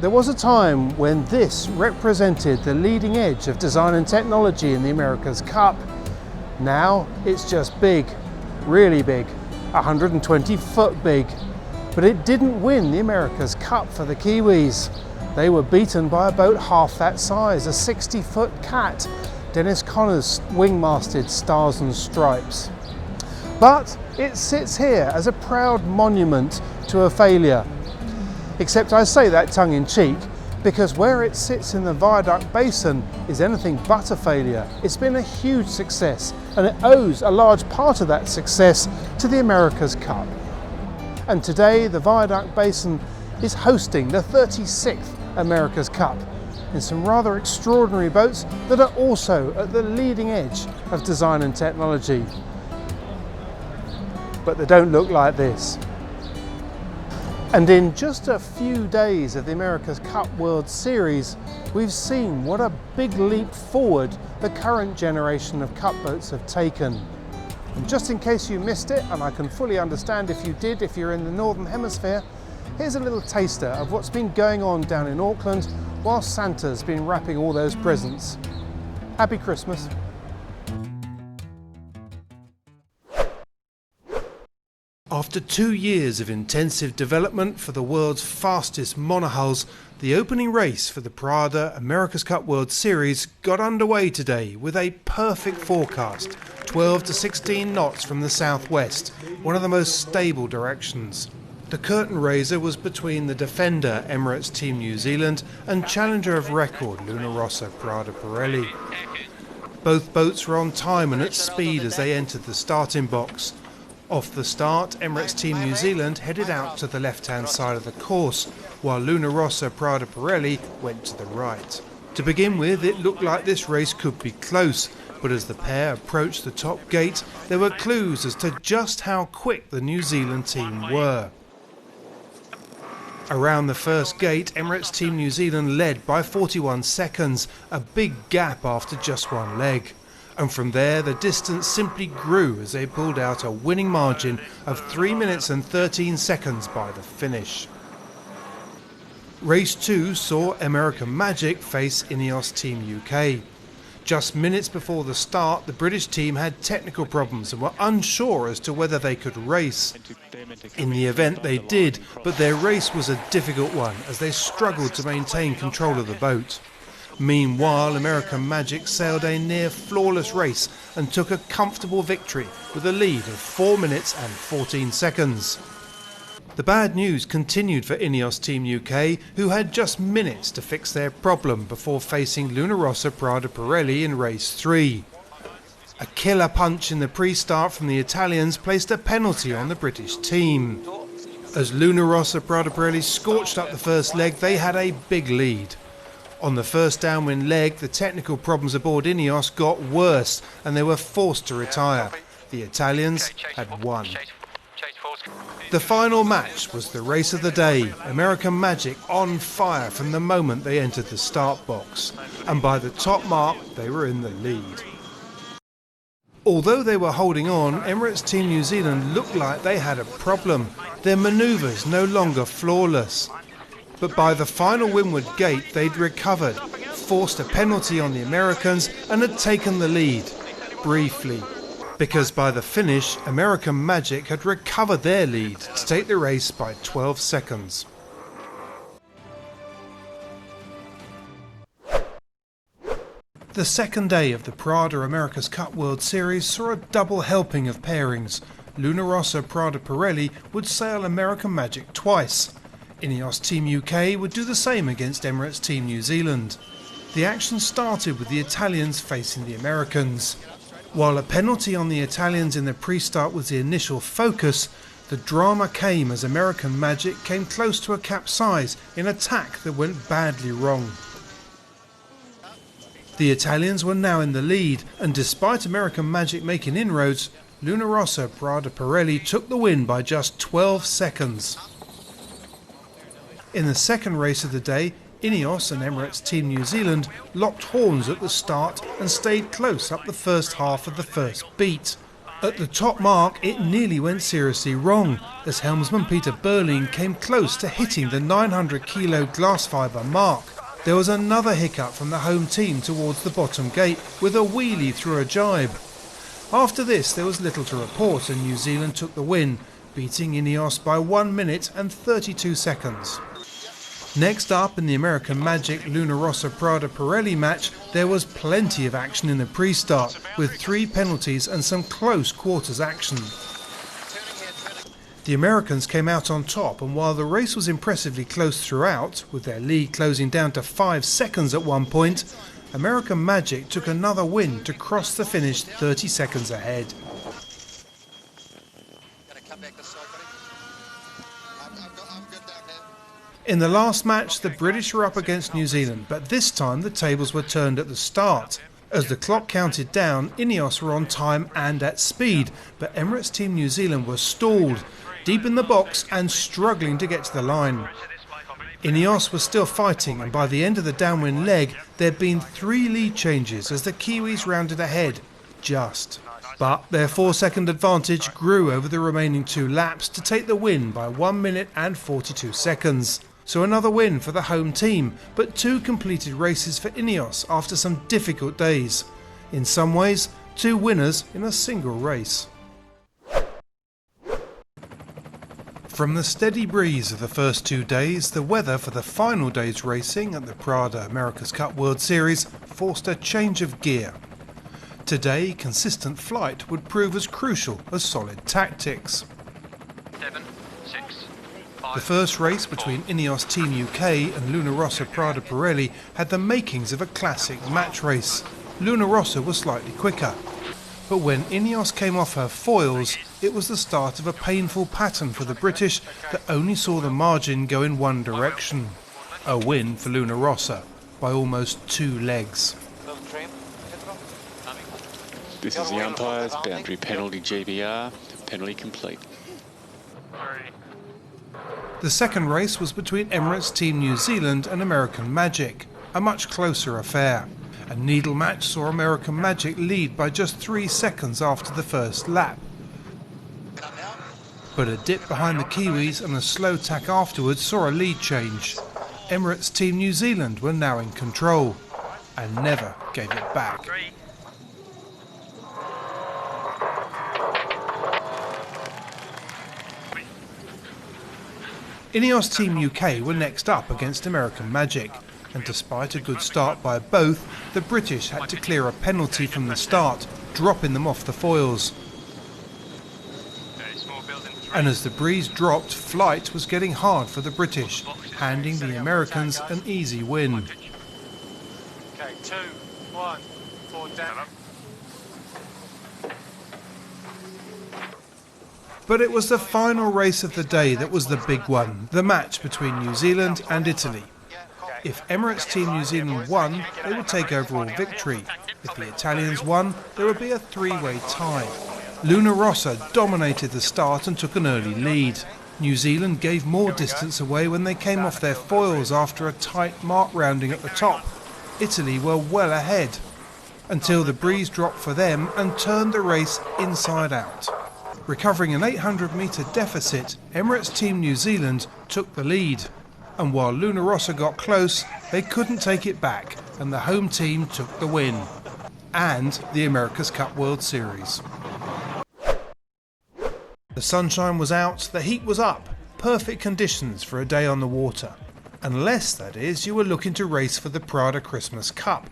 There was a time when this represented the leading edge of design and technology in the America's Cup. Now it's just big, really big, 120 foot big. But it didn't win the America's Cup for the Kiwis. They were beaten by a boat half that size, a 60-foot Cat, Dennis Connor's wing-masted Stars and Stripes. But it sits here as a proud monument to a failure. Except I say that tongue-in-cheek, because where it sits in the Viaduct Basin is anything but a failure. It's been a huge success, and it owes a large part of that success to the America's Cup. And today the Viaduct Basin is hosting the 36th America's Cup in some rather extraordinary boats that are also at the leading edge of design and technology. But they don't look like this. And in just a few days of the America's Cup World Series, we've seen what a big leap forward the current generation of cup boats have taken. And just in case you missed it, and I can fully understand if you did if you're in the Northern Hemisphere, here's a little taster of what's been going on down in Auckland while Santa's been wrapping all those presents. Happy Christmas. After 2 years of intensive development for the world's fastest monohulls, the opening race for the PRADA America's Cup World Series got underway today with a perfect forecast, 12 to 16 knots from the southwest, one of the most stable directions. The curtain raiser was between the defender Emirates Team New Zealand and challenger of record Luna Rossa PRADA Pirelli. Both boats were on time and at speed as they entered the starting box. Off the start, Emirates Team New Zealand headed out to the left-hand side of the course, while Luna Rossa PRADA Pirelli went to the right. To begin with, it looked like this race could be close, but as the pair approached the top gate, there were clues as to just how quick the New Zealand team were. Around the first gate, Emirates Team New Zealand led by 41 seconds, a big gap after just one leg. And from there the distance simply grew as they pulled out a winning margin of 3 minutes and 13 seconds by the finish. Race 2 saw American Magic face Ineos Team UK. Just minutes before the start, the British team had technical problems and were unsure as to whether they could race. In the event they did, but their race was a difficult one as they struggled to maintain control of the boat. Meanwhile, American Magic sailed a near flawless race and took a comfortable victory with a lead of 4 minutes and 14 seconds. The bad news continued for Ineos Team UK, who had just minutes to fix their problem before facing Luna Rossa PRADA Pirelli in race 3. A killer punch in the pre-start from the Italians placed a penalty on the British team. As Luna Rossa PRADA Pirelli scorched up the first leg, they had a big lead. On the first downwind leg, the technical problems aboard Ineos got worse and they were forced to retire. The Italians had won. The final match was the race of the day, American Magic on fire from the moment they entered the start box, and by the top mark they were in the lead. Although they were holding on, Emirates Team New Zealand looked like they had a problem, their manoeuvres no longer flawless. But by the final windward gate they'd recovered, forced a penalty on the Americans and had taken the lead, briefly. Because by the finish, American Magic had recovered their lead to take the race by 12 seconds. The second day of the PRADA America's Cup World Series saw a double helping of pairings. Luna Rossa PRADA Pirelli would sail American Magic twice. Ineos Team UK would do the same against Emirates Team New Zealand. The action started with the Italians facing the Americans. While a penalty on the Italians in the pre-start was the initial focus, the drama came as American Magic came close to a capsize in a tack that went badly wrong. The Italians were now in the lead, and despite American Magic making inroads, Luna Rossa PRADA Pirelli took the win by just 12 seconds. In the second race of the day, Ineos and Emirates Team New Zealand locked horns at the start and stayed close up the first half of the first beat. At the top mark, it nearly went seriously wrong, as helmsman Peter Berling came close to hitting the 900 kilo glass fibre mark. There was another hiccup from the home team towards the bottom gate, with a wheelie through a jibe. After this, there was little to report, and New Zealand took the win, beating Ineos by 1 minute and 32 seconds. Next up, in the American Magic Luna Rossa PRADA Pirelli match, there was plenty of action in the pre-start, with 3 penalties and some close quarters action. The Americans came out on top, and while the race was impressively close throughout, with their lead closing down to 5 seconds at one point, American Magic took another win to cross the finish 30 seconds ahead. In the last match, the British were up against New Zealand, but this time the tables were turned at the start. As the clock counted down, Ineos were on time and at speed, but Emirates Team New Zealand were stalled, deep in the box and struggling to get to the line. Ineos was still fighting, and by the end of the downwind leg, there'd been 3 lead changes as the Kiwis rounded ahead, just. But their 4-second advantage grew over the remaining 2 laps to take the win by 1 minute and 42 seconds. So another win for the home team, but 2 completed races for Ineos after some difficult days. In some ways, 2 winners in a single race. From the steady breeze of the first 2 days, the weather for the final day's racing at the PRADA America's Cup World Series forced a change of gear. Today, consistent flight would prove as crucial as solid tactics. 7, 6, 5, the first race between Ineos Team UK and Luna Rossa PRADA Pirelli had the makings of a classic match race. Luna Rossa was slightly quicker, but when Ineos came off her foils, it was the start of a painful pattern for the British that only saw the margin go in one direction. A win for Luna Rossa by almost 2 legs. This is the umpires, boundary penalty GBR, penalty complete. The second race was between Emirates Team New Zealand and American Magic, a much closer affair. A needle match saw American Magic lead by just 3 seconds after the first lap. But a dip behind the Kiwis and a slow tack afterwards saw a lead change. Emirates Team New Zealand were now in control and never gave it back. Ineos Team UK were next up against American Magic, and despite a good start by both, the British had to clear a penalty from the start, dropping them off the foils. And as the breeze dropped, flight was getting hard for the British, handing the Americans an easy win. Okay, 2, 1, 4 down. But it was the final race of the day that was the big one, the match between New Zealand and Italy. If Emirates Team New Zealand won, they would take overall victory. If the Italians won, there would be a 3-way tie. Luna Rossa dominated the start and took an early lead. New Zealand gave more distance away when they came off their foils after a tight mark rounding at the top. Italy were well ahead, until the breeze dropped for them and turned the race inside out. Recovering an 800-metre deficit, Emirates Team New Zealand took the lead. And while Luna Rossa got close, they couldn't take it back, and the home team took the win. And the America's Cup World Series. The sunshine was out, the heat was up. Perfect conditions for a day on the water. Unless, that is, you were looking to race for the PRADA Christmas Cup.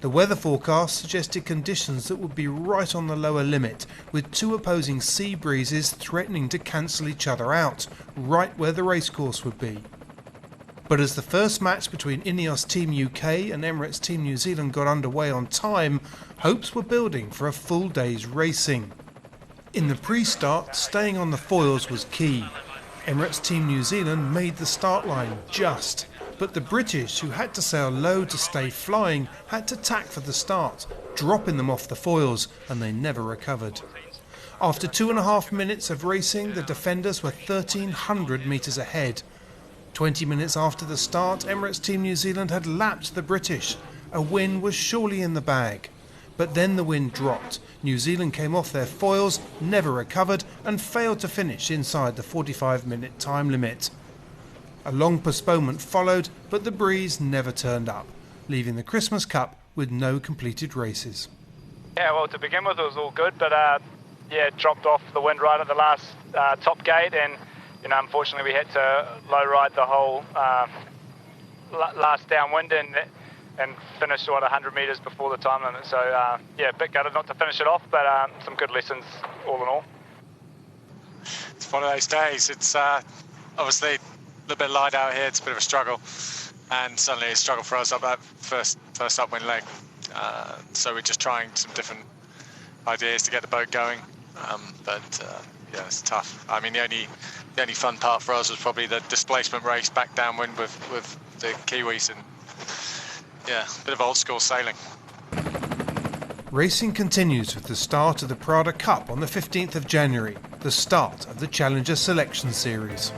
The weather forecast suggested conditions that would be right on the lower limit, with 2 opposing sea breezes threatening to cancel each other out, right where the racecourse would be. But as the first match between Ineos Team UK and Emirates Team New Zealand got underway on time, hopes were building for a full day's racing. In the pre-start, staying on the foils was key. Emirates Team New Zealand made the start line just, but the British, who had to sail low to stay flying, had to tack for the start, dropping them off the foils, and they never recovered. After 2.5 minutes of racing, the defenders were 1,300 metres ahead. 20 minutes after the start, Emirates Team New Zealand had lapped the British. A win was surely in the bag. but then the wind dropped. New Zealand came off their foils, never recovered, and failed to finish inside the 45-minute time limit. A long postponement followed, but the breeze never turned up, leaving the Christmas Cup with no completed races. Yeah, well, to begin with, it was all good, but it dropped off the wind right at the last top gate, and unfortunately, we had to low ride the whole last downwind and finish 100 metres before the time limit. So a bit gutted not to finish it off, but some good lessons all in all. It's one of those days. It's obviously a little bit light out here. It's a bit of a struggle, and suddenly a struggle for us up that first upwind leg. So we're just trying some different ideas to get the boat going, it's tough. I mean, the only fun part for us was probably the displacement race back downwind with the Kiwis, and a bit of old school sailing. Racing continues with the start of the PRADA Cup on the 15th of January, the start of the Challenger Selection Series.